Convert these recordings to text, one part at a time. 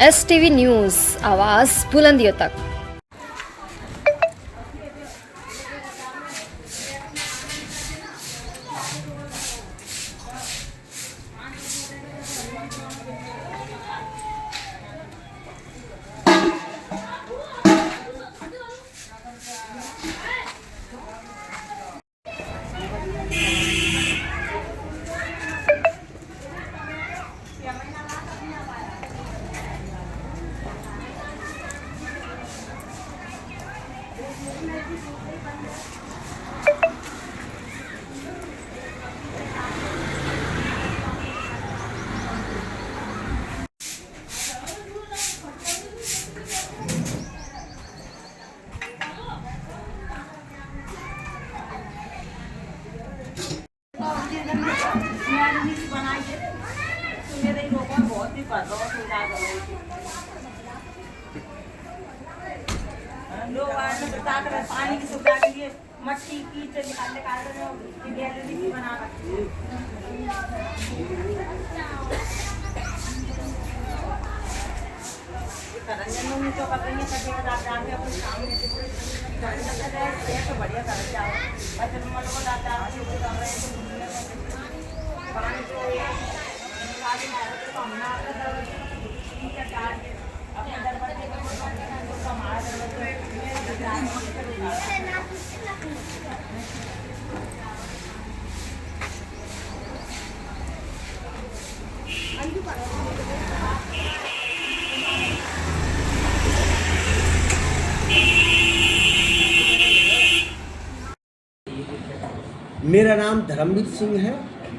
STV news, आवाज़ बुलंदियों तक। लोग पानी की सुविधा के लिए मट्टी कीचड़ निकाल रहे हो, गैलरी भी बना रखी है। तो कर रही है जाके अपने सामने तो बढ़िया कर जाओ। अच्छा तुम लोग दादा कर रहे पानी तो अपने दरवाजे मेरा नाम धर्मवीर सिंह है।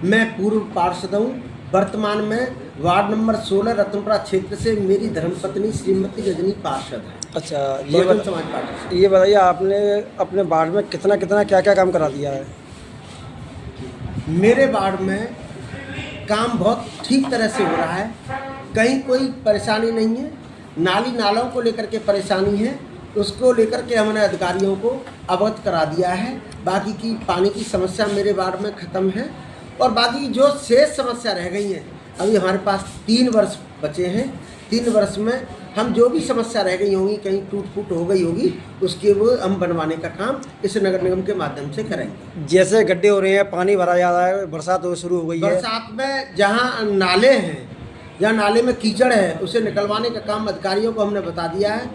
मैं पूर्व पार्षद हूँ। वर्तमान में वार्ड नंबर 16 रतनपुरा क्षेत्र से मेरी धर्मपत्नी श्रीमती रजनी पार्षद है। अच्छा, समाज पार्टी। ये बताइए आपने अपने वार्ड में कितना क्या क्या काम करा दिया है? मेरे वार्ड में काम बहुत ठीक तरह से हो रहा है, कहीं कोई परेशानी नहीं है। नाली नालों को लेकर के परेशानी है, उसको लेकर के हमने अधिकारियों को अवगत करा दिया है। बाकी की पानी की समस्या मेरे वार्ड में ख़त्म है और बाकी जो शेष समस्या रह गई हैं, अभी हमारे पास 3 वर्ष बचे हैं। 3 वर्ष में हम जो भी समस्या रह गई होंगी, कहीं टूट फूट हो गई होगी, उसके वो हम बनवाने का काम इस नगर निगम के माध्यम से करेंगे। जैसे गड्ढे हो रहे हैं, पानी भरा जा रहा है, बरसात शुरू हो गई है। बरसात में जहाँ नाले हैं, जहाँ नाले में कीचड़ है, उसे निकलवाने का काम अधिकारियों को हमने बता दिया है।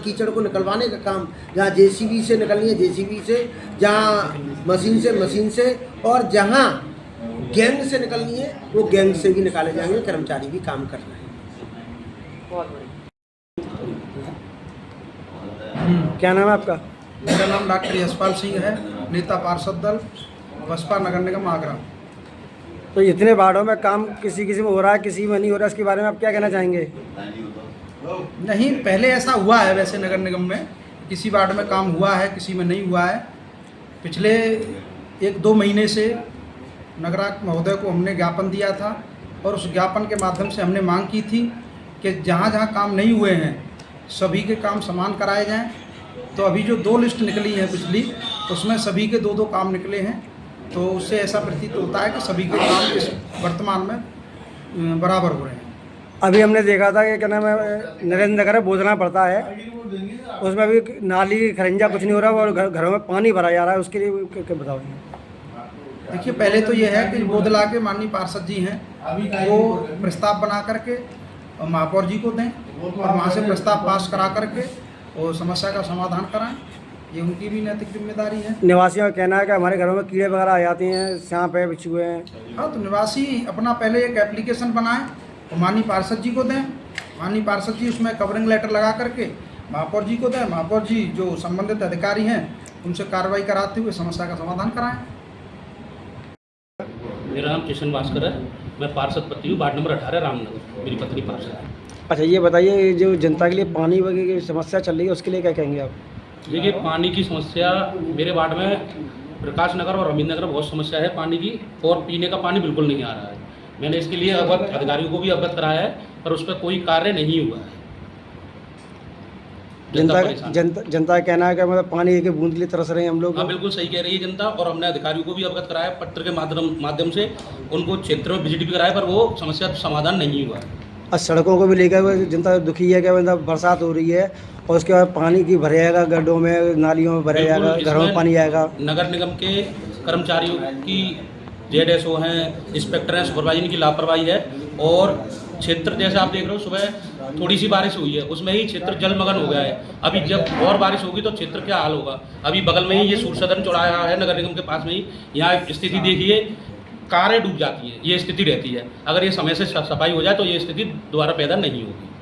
कीचड़ को निकलवाने का काम जहाँ JCB से निकलनी है JCB से, जहाँ मशीन से और जहाँ गैंग से निकलनी है वो गैंग से भी निकाले जाएंगे। कर्मचारी भी काम कर रहे हैं। क्या नाम है आपका? मेरा नाम डॉक्टर यशपाल सिंह है, नेता पार्षद दल बसपा नगर निगम आगरा। तो इतने वार्डों में काम किसी में हो रहा है, किसी में नहीं हो रहा है, इसके बारे में आप क्या कहना चाहेंगे? नहीं, पहले ऐसा हुआ है वैसे नगर निगम में, किसी वार्ड में काम हुआ है, किसी में नहीं हुआ है। पिछले 1-2 महीने से नगरायुक्त महोदय को हमने ज्ञापन दिया था और उस ज्ञापन के माध्यम से हमने मांग की थी कि जहाँ जहाँ काम नहीं हुए हैं सभी के काम समान कराए जाएं। तो अभी जो 2 लिस्ट निकली है पिछली, उसमें सभी के 2-2 काम निकले हैं। तो उससे ऐसा प्रतीत होता है कि सभी के काम इस वर्तमान में बराबर हो रहे हैं। अभी हमने देखा था कि क्या नाम है, नरेंद्र नगर बोझना पड़ता है, उसमें अभी नाली खरंजा कुछ नहीं हो रहा और घरों में पानी भरा जा रहा है। उसके लिए क्या बताओ? देखिए, पहले तो ये है कि बोदला के माननीय पार्षद जी हैं, वो प्रस्ताव बना करके महापौर जी को दें और वहाँ से प्रस्ताव पास करा करके और समस्या का समाधान कराएं। ये उनकी भी नैतिक जिम्मेदारी है। निवासियों का कहना है कि हमारे घरों में कीड़े वगैरह आ जाते हैं, सांप है, बिच्छू हैं। हाँ, तो निवासी अपना पहले एक एप्लीकेशन बनाएं और माननीय पार्षद जी को दें। माननीय पार्षद जी उसमें कवरिंग लेटर लगा करके महापौर जी को दें। महापौर जी जो संबंधित अधिकारी हैं उनसे कार्रवाई कराते हुए समस्या का समाधान कराएं। मेरा नाम किशन भास्कर है, मैं पार्षद पति हूँ, वार्ड नंबर 18 रामनगर। मेरी पत्नी पार्षद है। अच्छा, ये बताइए जो जनता के लिए पानी वगैरह की समस्या चल रही है, उसके लिए क्या कहेंगे आप? देखिए, पानी की समस्या मेरे वार्ड में प्रकाश नगर और रवींद्र नगर बहुत समस्या है पानी की, और पीने का पानी बिल्कुल नहीं आ रहा है। मैंने इसके लिए अवगत अधिकारियों को भी अवगत कराया है, पर उस पर कोई कार्य नहीं हुआ है। जनता का कहना है कि मतलब पानी की बूंद के लिए तरस रहे हैं हम लोग। हाँ, बिल्कुल सही कह रही है जनता, और हमने अधिकारियों को भी अवगत कराया पत्र के माध्यम से, उनको क्षेत्र में विजिट भी कराया, पर वो समस्या समाधान नहीं हुआ है। और सड़कों को भी लेकर जनता दुखी है कि मतलब बरसात हो रही है और उसके बाद पानी की भरे जाएगा, गड्ढों में, नालियों में भरे जाएगा, घरों में पानी आएगा। नगर निगम के कर्मचारियों की ZSO हैं, इंस्पेक्टर हैं, सुपरवाइजर की लापरवाही है। और क्षेत्र जैसे आप देख रहे हो, सुबह थोड़ी सी बारिश हुई है, उसमें ही क्षेत्र जलमग्न हो गया है। अभी जब और बारिश होगी तो क्षेत्र क्या हाल होगा। अभी बगल में ही ये सूर्य सदन चौराहा है नगर निगम के पास में ही, यहाँ स्थिति देखिए, कारें डूब जाती हैं, ये स्थिति रहती है। अगर ये समय से सफाई हो जाए तो ये स्थिति दोबारा पैदा नहीं होगी।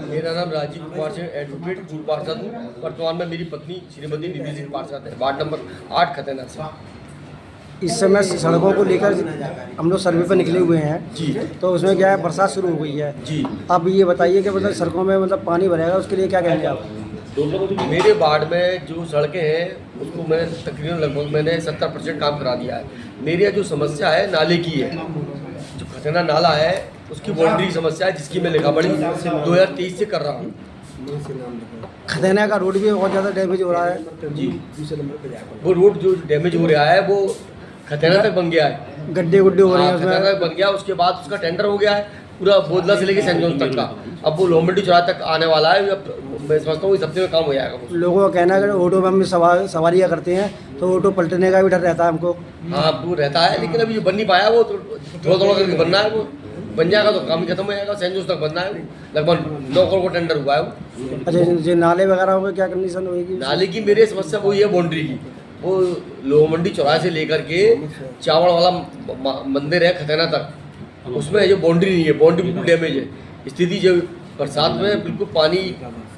मेरा नाम राजीव कुमार से एडवोकेट पूर्व पार्षद हूँ। वर्तमान में मेरी पत्नी श्रीमती निधि सिंह पार्षद है, वार्ड नंबर 8 खतेना से। इस समय सड़कों को लेकर हम लोग सर्वे पर निकले हुए हैं जी। तो उसमें क्या है, बरसात शुरू हो गई है जी। अब ये बताइए कि मतलब सड़कों में मतलब पानी भरेगा, उसके लिए क्या कहेंगे आप? मेरे वार्ड में जो सड़कें हैं उसको मैं तकरीबन लगभग मैंने 70% काम करा दिया है। मेरी जो समस्या है नाले की है, जो खतना नाला है उसकी बाउंड्री की समस्या है, जिसकी मैं लिखा पढ़ी 2023 से कर रहा हूँ। खदेना का रोड भी बहुत ज़्यादा डैमेज हो रहा है जी। वो रोड जो डैमेज हो रहा है वो खतेना तक बन गया है, गड्ढे गुड्ढे हो रहे हैं खतेना उसमें। तक बन गया। उसके बाद उसका टेंडर हो गया है पूरा बोदला से लेकर सेंट जॉन्स तक का। अब वो लोमड़ी चौराहा तक आने वाला है। अब मैं समझता हूँ इस हफ्ते में काम हो जाएगा वो। लोगों का कहना है कि ऑटो में हम सवारियाँ करते हैं तो ऑटो पलटने का भी डर रहता है हमको। हाँ वो रहता है, लेकिन अभी बन नहीं पाया वो, तो थोड़ा थोड़ा करके बनना है। वो बन जाएगा तो काम ही खत्म हो जाएगा। सेंट जॉन्स तक बनना है, लगभग 9 करोड़ का टेंडर हुआ है वो। अच्छा, जो नाले वगैरह होंगे क्या कंडीशन होगी? नाले की मेरी समस्या वही है बाउंड्री की। वो लोह मंडी चौराहे से लेकर के चावल वाला मंदिर है खतेना तक, उसमें जो बाउंड्री नहीं है, बाउंड्री बिल्कुल डैमेज है। स्थिति जो बरसात में बिल्कुल पानी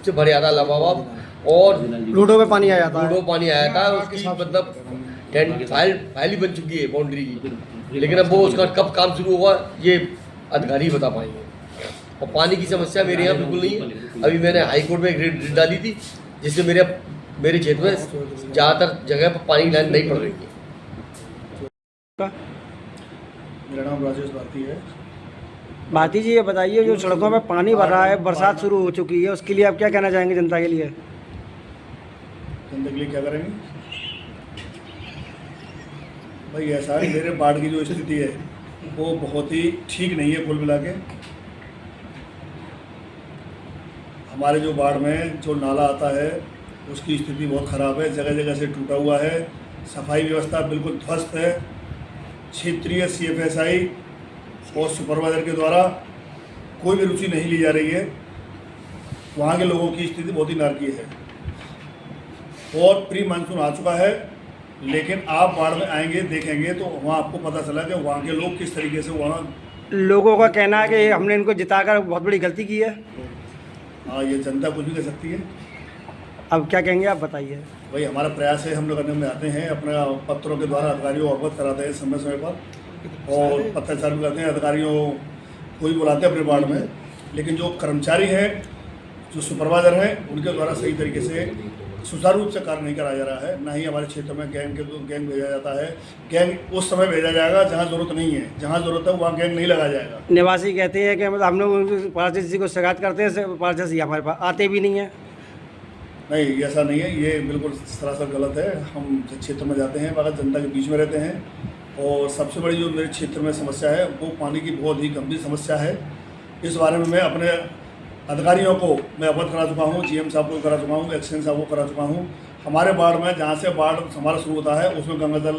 से भर जाता है लबाब, और रोडों पे पानी आ जाता है। रोडों पानी आया था। उसकी मतलब फाइल ही बन चुकी है बाउंड्री की, लेकिन अब वो उसका कब काम शुरू होगा ये अधिकारी बता पाएंगे। और पानी की समस्या मेरे यहाँ बिल्कुल नहीं है। अभी मैंने हाई कोर्ट में एक रिट डाली थी, जिससे मेरे क्षेत्र में ज़्यादातर जगह पर पानी लाइन नहीं पड़ रही है। मेरा नाम राजेश भारती है। भारती जी, ये बताइए जो सड़कों में पानी भर रहा है, बरसात शुरू हो चुकी है, उसके लिए आप क्या कहना चाहेंगे जनता के लिए? जनता के लिए क्या करेंगे भाई? ऐसा है, मेरे वार्ड की जो स्थिति है वो बहुत ही ठीक नहीं है। कुल मिला के हमारे जो वार्ड में जो नाला आता है उसकी स्थिति बहुत ख़राब है, जगह जगह से टूटा हुआ है। सफाई व्यवस्था बिल्कुल ध्वस्त है। क्षेत्रीय CFSI और सुपरवाइजर के द्वारा कोई भी रुचि नहीं ली जा रही है। वहाँ के लोगों की स्थिति बहुत ही नारकीय है। और प्री मानसून आ चुका है, लेकिन आप वार्ड में आएंगे देखेंगे तो वहाँ आपको पता चला कि वहाँ के लोग किस तरीके से वहाँ। लोगों का कहना है कि हमने इनको जिताकर बहुत बड़ी गलती की है। हाँ, ये जनता कुछ भी कह सकती है। अब क्या कहेंगे आप बताइए? वही हमारा प्रयास है, हम लोग करने में आते हैं, अपना पत्रों के द्वारा अधिकारियों को अवगत कराते हैं समय समय पर, और पत्राचार भी करते हैं। अधिकारियों को ही बुलाते हैं अपने वार्ड में, लेकिन जो कर्मचारी हैं, जो सुपरवाइजर हैं, उनके द्वारा सही तरीके से सुचारू रूप से कार्य नहीं कराया जा रहा है। ना ही हमारे क्षेत्र में गैंग भेजा जाता है। गैंग उस समय भेजा जाएगा जहाँ ज़रूरत नहीं है, जहाँ ज़रूरत है वहाँ गैंग नहीं लगाया जाएगा। निवासी कहते हैं कि मतलब हम लोग पार्षद जी को शिकायत करते हैं, पार्षद जी हमारे पास आते भी नहीं है। नहीं, ऐसा नहीं है, ये बिल्कुल सरासर गलत है। हम क्षेत्र में जाते हैं, वहाँ जनता के बीच में रहते हैं, और सबसे बड़ी जो मेरे क्षेत्र में समस्या है वो पानी की बहुत ही गंभीर समस्या है। इस बारे में मैं अपने अधिकारियों को मैं अवगत करा चुका हूँ, GM साहब को करा चुका हूँ, एक्सचेंज साहब को करा चुका हूँ। हमारे वार्ड में जहाँ से वार्ड हमारा शुरू होता है उसमें गंगा जल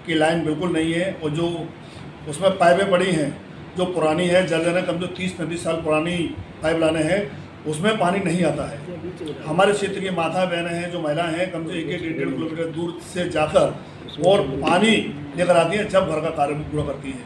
की लाइन बिल्कुल नहीं है, और जो उसमें पाइपें पड़ी हैं जो पुरानी है, जल जन कम जो 30-35 साल पुरानी पाइप लाइनें हैं, उसमें पानी नहीं आता है। हमारे क्षेत्र की माता बहनें हैं, जो महिलाएं हैं, कम से 1-1.5 किलोमीटर दूर से जाकर और पानी लेकर आती हैं जब घर का कार्य पूरा करती हैं।